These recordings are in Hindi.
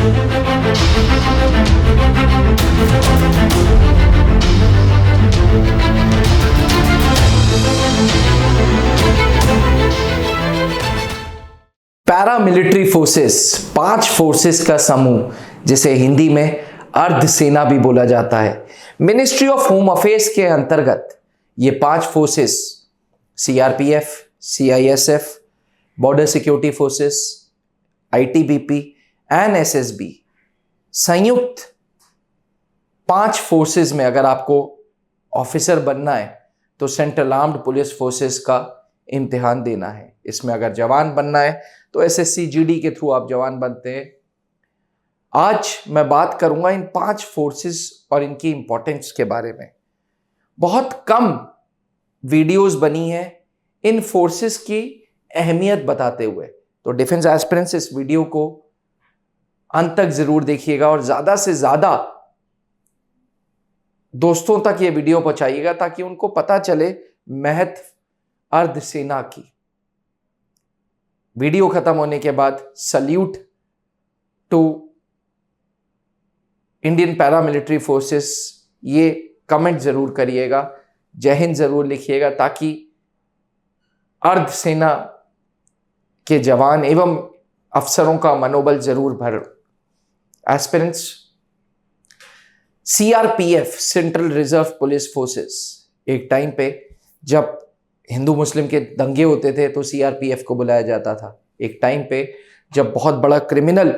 पैरामिलिट्री फोर्सेस, 5 फोर्सेस का समूह जिसे हिंदी में अर्धसेना भी बोला जाता है। मिनिस्ट्री ऑफ होम अफेयर्स के अंतर्गत ये 5 forces CRPF, CISF, border security forces, ITBP and SSB, संयुक्त 5 फोर्सेस में अगर आपको ऑफिसर बनना है तो सेंट्रल आर्म्ड पुलिस फोर्सेस का इम्तिहान देना है। इसमें अगर जवान बनना है तो एसएससी जीडी के थ्रू आप जवान बनते हैं। आज मैं बात करूंगा इन 5 फोर्सेस और इनकी इंपॉर्टेंस के बारे में। बहुत कम वीडियोस बनी है इन फोर्सेस की अहमियत बताते हुए, तो डिफेंस एस्पिरेंट्स इस वीडियो को अंत तक जरूर देखिएगा और ज्यादा से ज्यादा दोस्तों तक ये वीडियो पहुंचाइएगा ताकि उनको पता चले महत्व अर्धसेना की। वीडियो खत्म होने के बाद salute to Indian paramilitary forces ये कमेंट जरूर करिएगा, जय हिंद जरूर लिखिएगा ताकि अर्धसेना के जवान एवं अफसरों का मनोबल जरूर बढ़े। Aspirants, CRPF central reserve police forces, एक टाइम पे जब हिंदू मुस्लिम के दंगे होते थे तो सीआरपीएफ को बुलाया जाता था। एक टाइम पे जब बहुत बड़ा क्रिमिनल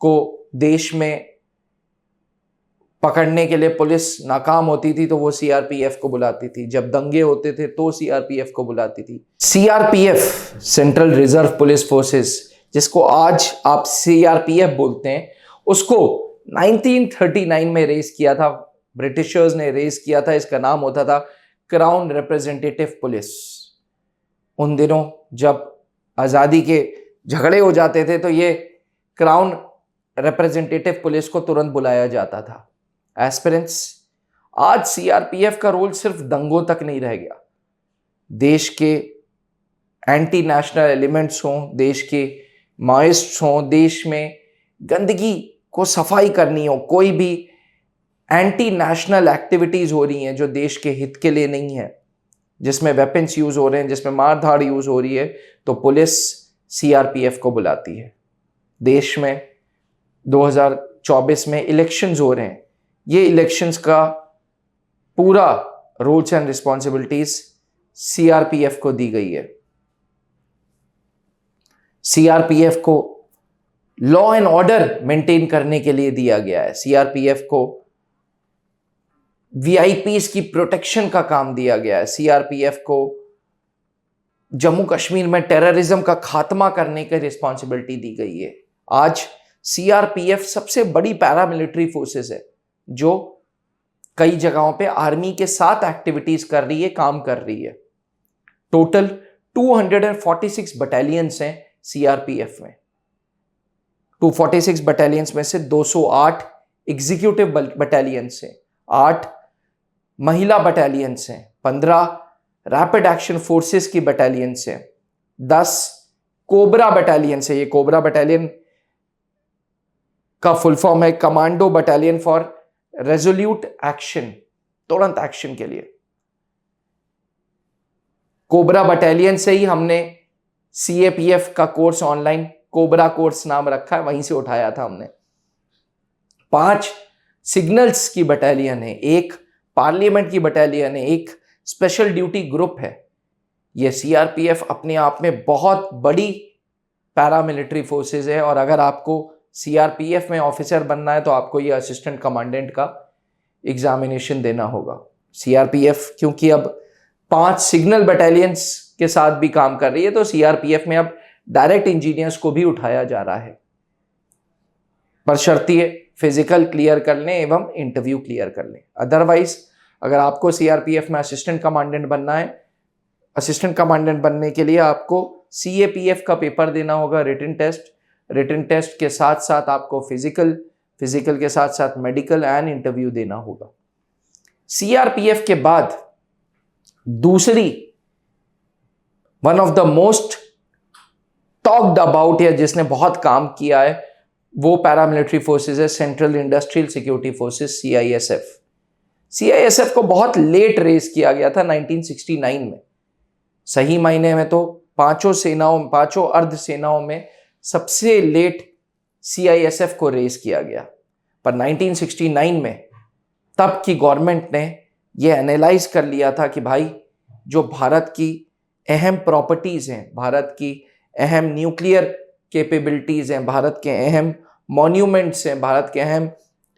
को देश में पकड़ने के लिए पुलिस नाकाम होती थी तो वो सीआरपीएफ को बुलाती थी। जब दंगे होते थे तो सीआरपीएफ को बुलाती थी। CRPF central reserve police forces, जिसको आज आप सीआरपीएफ बोलते हैं, उसको 1939 में रेज किया था, ब्रिटिशर्स ने रेज किया था। इसका नाम होता था क्राउन रिप्रेजेंटेटिव पुलिस। उन दिनों जब आजादी के झगड़े हो जाते थे तो ये क्राउन रिप्रेजेंटेटिव पुलिस को तुरंत बुलाया जाता था। एस्पिरेंट्स, आज सीआरपीएफ का रोल सिर्फ दंगों तक नहीं रह गया। देश के एंटी नेशनल एलिमेंट्स हों, देश के माओइस्ट्स हों, देश में गंदगी को सफाई करनी हो, कोई भी एंटी नेशनल एक्टिविटीज हो रही हैं जो देश के हित के लिए नहीं है, जिसमें वेपन्स यूज हो रहे हैं, जिसमें मारधाड़ यूज हो रही है, तो पुलिस सीआरपीएफ को बुलाती है। देश में 2024 में इलेक्शंस हो रहे हैं। ये इलेक्शंस का पूरा रोल्स एंड रिस्पॉन्सिबिलिटीज सीआरपीएफ को दी गई है। सीआरपीएफ को लॉ एंड ऑर्डर मेंटेन करने के लिए दिया गया है। सीआरपीएफ को वीआईपीज की प्रोटेक्शन का काम दिया गया है। सीआरपीएफ को जम्मू कश्मीर में टेररिज्म का खात्मा करने की रिस्पॉन्सिबिलिटी दी गई है। आज सीआरपीएफ सबसे बड़ी पैरामिलिट्री फोर्सेस है जो कई जगहों पे आर्मी के साथ एक्टिविटीज कर रही है, काम कर रही है। टोटल 246 बटालियंस हैं सीआरपीएफ में। 246 बटालियंस में से 208 एग्जीक्यूटिव बटालियंस हैं, 8 महिला बटालियंस हैं, 15 रैपिड एक्शन फोर्सेस की बटालियंस हैं, 10 कोबरा बटालियंस है। ये कोबरा बटालियन का फुल फॉर्म है commando battalion for resolute action, तुरंत एक्शन के लिए। कोबरा बटालियन से ही हमने सीएपीएफ का कोर्स ऑनलाइन कोबरा कोर्स नाम रखा है, वहीं से उठाया था हमने। 5 सिग्नल्स की बटालियन है, 1 पार्लियामेंट की बटालियन है, 1 स्पेशल ड्यूटी ग्रुप है। यह सीआरपीएफ अपने आप में बहुत बड़ी पैरामिलिट्री फोर्सेस है और अगर आपको सीआरपीएफ में ऑफिसर बनना है तो आपको यह असिस्टेंट कमांडेंट का एग्जामिनेशन देना होगा। सीआरपीएफ क्योंकि अब 5 सिग्नल बटालियंस के साथ भी काम कर रही है तो सीआरपीएफ में अब डायरेक्ट इंजीनियर्स को भी उठाया जा रहा है, बशर्ते फिजिकल क्लियर कर लें एवं इंटरव्यू क्लियर कर लें। अदरवाइज अगर आपको सीआरपीएफ में असिस्टेंट कमांडेंट बनना है, असिस्टेंट कमांडेंट बनने के लिए आपको सीएपीएफ का पेपर देना होगा, रिटन टेस्ट के साथ साथ आपको फिजिकल के साथ साथ मेडिकल एंड इंटरव्यू देना होगा। सीआरपीएफ के बाद दूसरी one of the most talked about या जिसने बहुत काम किया है वो पैरामिलिट्री फोर्सेस है central industrial security forces, CISF। CISF को बहुत लेट रेज किया गया था 1969 में। सही मायने में तो पांचों अर्ध सेनाओं में सबसे लेट CISF को रेज किया गया, पर 1969 में तब की गवर्नमेंट ने यह एनालाइज कर लिया था कि भाई जो भारत की अहम प्रॉपर्टीज हैं, भारत की अहम न्यूक्लियर कैपेबिलिटीज हैं, भारत के अहम मॉन्यूमेंट्स हैं, भारत के अहम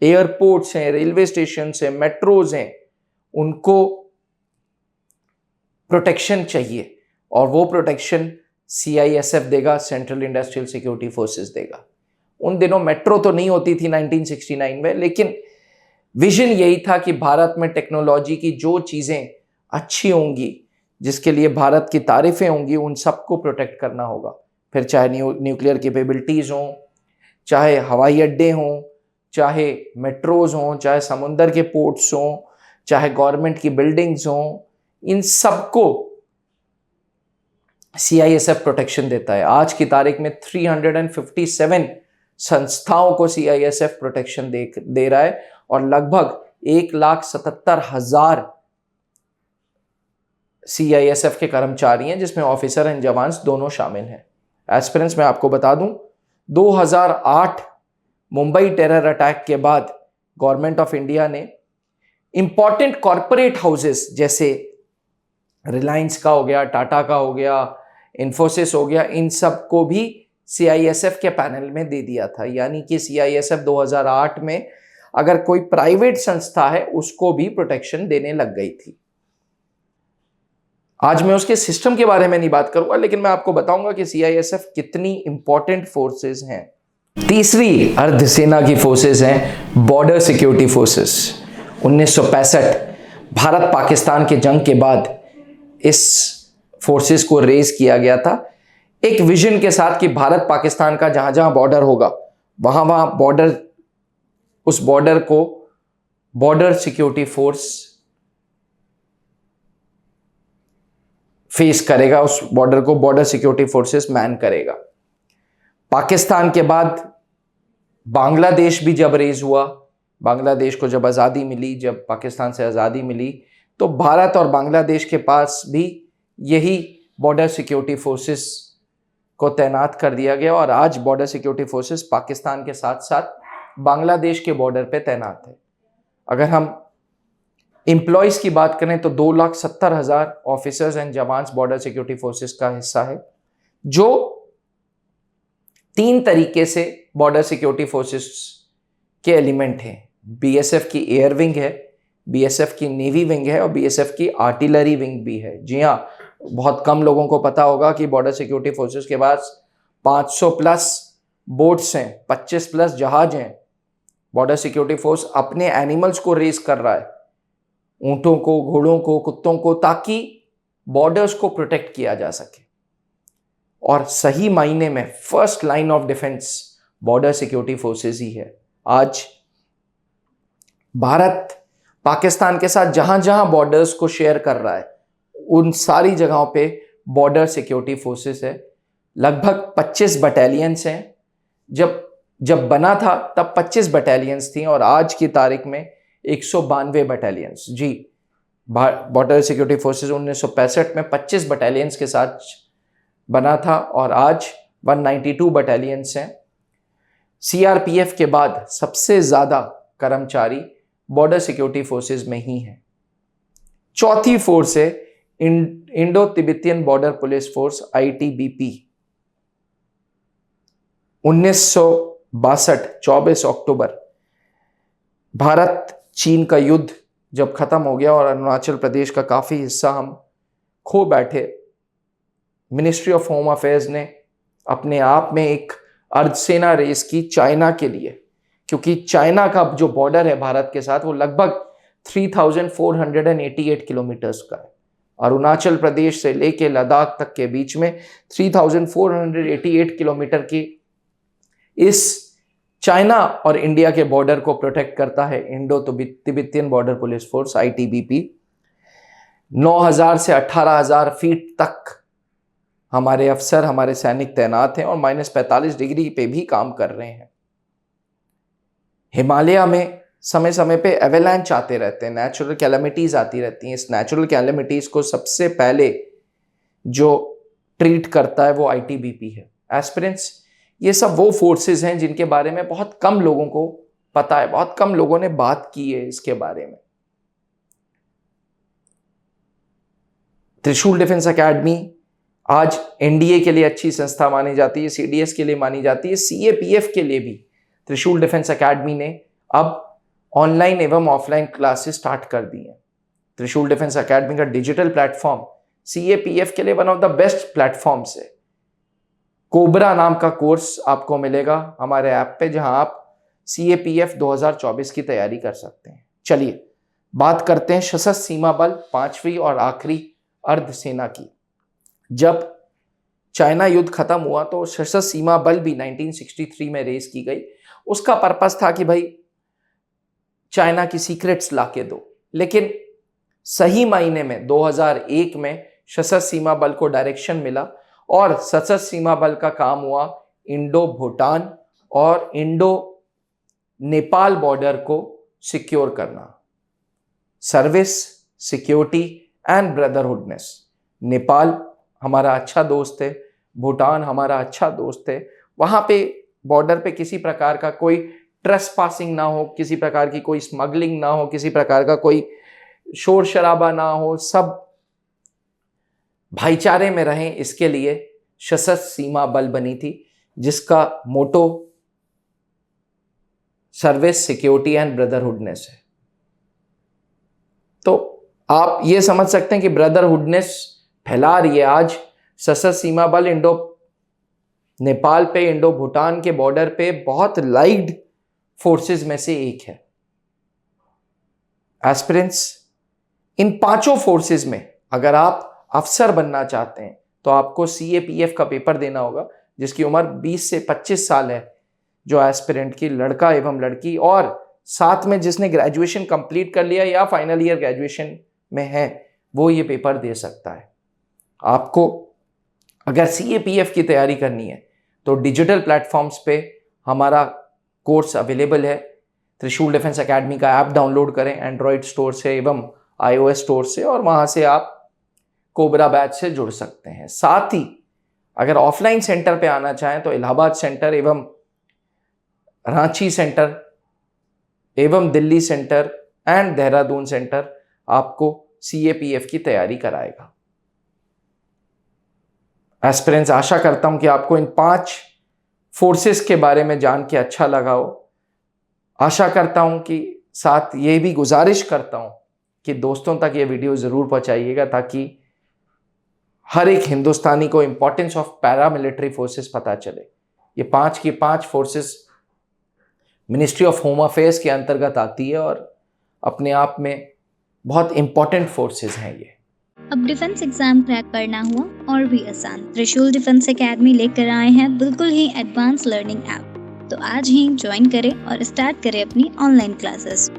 एयरपोर्ट्स हैं, रेलवे स्टेशन हैं, मेट्रोज हैं, उनको प्रोटेक्शन चाहिए और वो प्रोटेक्शन CISF देगा, सेंट्रल इंडस्ट्रियल सिक्योरिटी फोर्सेस देगा। उन दिनों मेट्रो तो नहीं होती थी 1969 में, लेकिन विजन यही था कि भारत में टेक्नोलॉजी की जो चीजें अच्छी होंगी, जिसके लिए भारत की तारीफें होंगी, उन सबको प्रोटेक्ट करना होगा। फिर चाहे न्यूक्लियर कैपेबिलिटीज हों, चाहे हवाई अड्डे हों, चाहे मेट्रोज हों, चाहे समुंदर के पोर्ट्स हों, चाहे गवर्नमेंट की बिल्डिंग्स हों, इन सबको CISF प्रोटेक्शन देता है। आज की तारीख में 357 संस्थाओं को CISF प्रोटेक्शन दे रहा है और लगभग 1,77,000 CISF के कर्मचारी हैं, जिसमें ऑफिसर एंड जवान्स दोनों शामिल हैं। एस्पिरेंट्स, मैं आपको बता दूं, 2008 मुंबई टेरर अटैक के बाद गवर्नमेंट ऑफ इंडिया ने इंपॉर्टेंट कॉरपोरेट हाउसेस जैसे रिलायंस का हो गया, टाटा का हो गया, इन्फोसिस हो गया, इन सब को भी CISF के पैनल में दे दिया था। यानी कि CISF 2008 में अगर कोई प्राइवेट संस्था है उसको भी प्रोटेक्शन देने लग गई थी। आज मैं उसके सिस्टम के बारे में नहीं बात करूंगा, लेकिन मैं आपको बताऊंगा कि CISF कितनी इंपॉर्टेंट फोर्सेस हैं। तीसरी अर्धसेना की फोर्सेस हैं border security forces. 1965 Bharat Pakistan के जंग के बाद इस फोर्सेस को रेज किया गया था एक विजन के साथ कि भारत पाकिस्तान का जहां जहां बॉर्डर होगा वहां वहां उस बॉर्डर को बॉर्डर सिक्योरिटी फोर्स फेस करेगा, उस बॉर्डर को बॉर्डर सिक्योरिटी फोर्सेस मैन करेगा। पाकिस्तान के बाद बांग्लादेश भी जब रेज हुआ, बांग्लादेश को जब आज़ादी मिली, जब पाकिस्तान से आज़ादी मिली, तो भारत और बांग्लादेश के पास भी यही बॉर्डर सिक्योरिटी फोर्सेस को तैनात कर दिया गया और आज बॉर्डर सिक्योरिटी फोर्सेस पाकिस्तान के साथ साथ बांग्लादेश के बॉर्डर पे तैनात है। अगर हम एम्प्लॉयज की बात करें तो 2,70,000 officers and jawans border security forces का हिस्सा है, जो 3 तरीके से बॉर्डर सिक्योरिटी फोर्सेस के एलिमेंट हैं। BSF की एयर विंग है, BSF की नेवी विंग है और BSF की आर्टिलरी विंग भी है। जी हाँ, बहुत कम लोगों को पता होगा कि बॉर्डर सिक्योरिटी फोर्सेस के पास 500 प्लस बोट्स हैं, 25 प्लस जहाज हैं। बॉर्डर सिक्योरिटी फोर्स अपने एनिमल्स को रेस कर रहा है, ऊंटों को, घोड़ों को, कुत्तों को, ताकि बॉर्डर्स को प्रोटेक्ट किया जा सके। और सही मायने में first line of defence border security forces ही है। आज भारत पाकिस्तान के साथ जहां जहां बॉर्डर्स को शेयर कर रहा है उन सारी जगहों पे बॉर्डर सिक्योरिटी फोर्सेस है। लगभग 25 बटालियंस हैं। जब बना था तब 25 बटालियंस थी और आज की तारीख में 192 बटालियंस। जी, बॉर्डर सिक्योरिटी फोर्सेस 1965 में 25 बटालियंस के साथ बना था और आज 192 बटालियंस हैं। CRPF के बाद सबसे ज्यादा कर्मचारी बॉर्डर सिक्योरिटी फोर्सेस में ही हैं। चौथी फोर्स है Indo Tibetan border police force, ITBP। 1962 24 अक्टूबर भारत चीन का युद्ध जब खत्म हो गया और अरुणाचल प्रदेश का काफी हिस्सा हम खो बैठे, मिनिस्ट्री ऑफ होम अफेयर्स ने अपने आप में एक अर्धसेना रेस की चाइना के लिए, क्योंकि चाइना का जो बॉर्डर है भारत के साथ वो लगभग 3,488 किलोमीटर्स का है। अरुणाचल प्रदेश से लेके लद्दाख तक के बीच में 3,488 किलोमीटर की इस चाइना और इंडिया के बॉर्डर को प्रोटेक्ट करता है Indo Tibetan border police force, ITBP। 9,000 से 18,000 फीट तक हमारे अफसर, हमारे सैनिक तैनात हैं और -45 डिग्री पे भी काम कर रहे हैं। हिमालय में समय समय पे एवेलांच आते रहते हैं, नेचुरल कैलेमिटीज आती रहती हैं। इस नेचुरल कैलेमिटीज को सबसे पहले जो ट्रीट करता है वो आईटीबीपी है। एस्पिरेंट्स, ये सब वो फोर्सेस हैं जिनके बारे में बहुत कम लोगों को पता है, बहुत कम लोगों ने बात की है इसके बारे में। त्रिशूल डिफेंस एकेडमी आज एनडीए के लिए अच्छी संस्था मानी जाती है, सीडीएस के लिए मानी जाती है, सीएपीएफ के लिए भी त्रिशूल डिफेंस एकेडमी ने अब ऑनलाइन एवं ऑफलाइन क्लासेस स्टार्ट कर दी हैं। त्रिशूल डिफेंस एकेडमी का डिजिटल प्लेटफॉर्म सीएपीएफ के लिए one of the best platforms है। कोबरा नाम का कोर्स आपको मिलेगा हमारे ऐप पे, जहां आप सीएपीएफ 2024 की तैयारी कर सकते हैं। चलिए बात करते हैं सशस्त्र सीमा बल 5वीं और आखिरी अर्धसेना की। जब चाइना युद्ध खत्म हुआ तो सशस्त्र सीमा बल भी 1963 में रेस की गई। उसका पर्पस था कि भाई चाइना की सीक्रेट्स लाके दो, लेकिन सही मायने में 2001 में सशस्त्र सीमा बल को डायरेक्शन मिला और सशस्त्र सीमा बल का काम हुआ इंडो भूटान और इंडो नेपाल बॉर्डर को सिक्योर करना। Service, security and brotherhoodness. Nepal हमारा अच्छा दोस्त है, भूटान हमारा अच्छा दोस्त है। वहां पे बॉर्डर पे किसी प्रकार का कोई ट्रेसपासिंग ना हो, किसी प्रकार की कोई स्मगलिंग ना हो, किसी प्रकार का कोई शोर शराबा ना हो, सब भाईचारे में रहें, इसके लिए सशस्त्र सीमा बल बनी थी, जिसका मोटो सर्विस, सिक्योरिटी एंड ब्रदरहुडनेस है। तो आप ये समझ सकते हैं कि ब्रदरहुडनेस फैला रही है आज सशस्त्र सीमा बल इंडो नेपाल पे, इंडो भूटान के बॉर्डर पे बहुत लाइक्ड फोर्सेस में से एक है। एस्पिरेंट्स, इन पांचों फोर्सेस में अगर आप अफसर बनना चाहते हैं तो आपको सीएपीएफ का पेपर देना होगा, जिसकी उम्र 20 से 25 साल है जो एस्पिरेंट की, लड़का एवं लड़की, और साथ में जिसने ग्रेजुएशन कंप्लीट कर लिया या फाइनल ईयर ग्रेजुएशन में है वो ये पेपर दे सकता है। आपको अगर सीएपीएफ की तैयारी करनी है तो डिजिटल प्लेटफॉर्म्स पे हमारा कोर्स अवेलेबल है। त्रिशूल डिफेंस एकेडमी का ऐप डाउनलोड करें एंड्रॉयड स्टोर से एवं आईओएस स्टोर से, और वहां से आप कोबरा बैच से जुड़ सकते हैं। साथ ही अगर ऑफलाइन सेंटर पे आना चाहें तो इलाहाबाद सेंटर एवं रांची सेंटर एवं Delhi centre and Dehradun centre आपको सीएपीएफ की तैयारी कराएगा। एस्पिरेंट्स, आशा करता हूं कि आपको इन 5 फोर्सेस के बारे में जान के अच्छा लगा हो। आशा करता हूं कि साथ ये भी गुजारिश करता हूं कि दोस्तों तक ये वीडियो जरूर पहुंचाइएगा, ताकि हर एक हिंदुस्तानी को इंपॉर्टेंस ऑफ पैरामिलिट्री फोर्सेस पता चले। ये 5 की 5 forces ministry of home affairs के अंतर्गत आती है और अपने आप में बहुत इंपॉर्टेंट फोर्सेस हैं ये। अब डिफेंस एग्जाम क्रैक करना हुआ और भी आसान, त्रिशूल डिफेंस एकेडमी लेकर आए हैं बिल्कुल ही एडवांस लर्निंग ऐप। तो आज ही ज्वाइन करें और स्टार्ट करें अपनी ऑनलाइन क्लासेस।